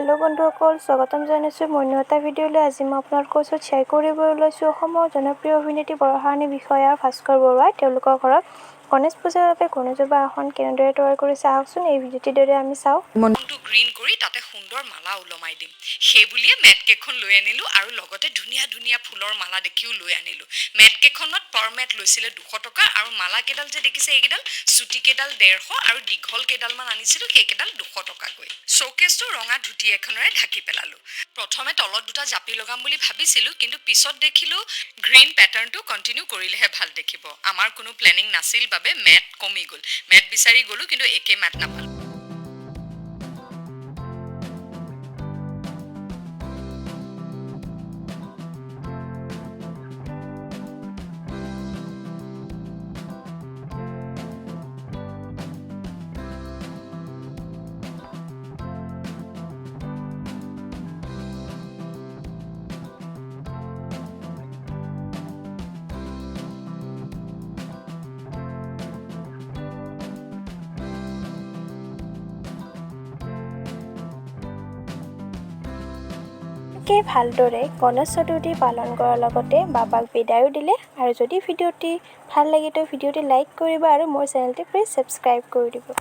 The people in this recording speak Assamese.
হেল্ল' বন্ধুসকল, স্বাগতম জনাইছোঁ মই এটা ভিডিঅ'লৈ। আজি মই আপোনালোকৰ ওচৰত শ্বেয়াৰ কৰিবলৈ ওলাইছোঁ অসমৰ জনপ্ৰিয় অভিনেত্ৰী বৰষাৰাণী বিষয়া ভাস্কৰ বৰুৱাই তেওঁলোকৰ ঘৰত গণেশ পূজাৰ বাবে গণেশজোপা আসন কেনেদৰে তৈয়াৰ কৰিছে আহকচোন এই ভিডিঅ'টিৰ দৰে আমি চাওঁ। মনটো গ্ৰীণ কৰি তাতে সুন্দৰ মালা ওলমাই দিম, সেই বুলিয়ে মেট কেইখন লৈ আনিলোঁ আৰু লগতে ধুনীয়া ধুনীয়া ফুলৰ মালা দেখিও লৈ আনিলোঁ। মেট কেইখনত পাৰ মেট লৈছিলে 200 টকা আৰু মালা কেইডাল যে দেখিছে এইকেইডাল চুটি কেইডাল 150 আৰু দীঘল কেইডালমান আনিছিলোঁ সেইকেইডাল 200 টকাকৈ। শ্ব'কেছটো ৰঙা ধুতি এখনেৰে ঢাকি পেলালোঁ। প্ৰথমে তলত দুটা জাপি লগাম বুলি ভাবিছিলোঁ, কিন্তু পিছত দেখিলোঁ গ্ৰীণ পেটাৰ্ণটো কণ্টিনিউ কৰিলেহে ভাল দেখিব। আমাৰ কোনো প্লেনিং নাছিল বাবে মেট কমি গ'ল। মেট বিচাৰি গ'লোঁ কিন্তু একে মেট নাপালোঁ। ভালদৰে গণেশ চতুৰ্থী পালন কৰাৰ লগতে বাবাক বিদায়ো দিলে। আৰু যদি ভিডিঅ'টি ভাল লাগে তো ভিডিঅ'টি লাইক কৰিব আৰু মোৰ চেনেলটি প্লিজ ছাবস্ক্ৰাইব কৰি দিব।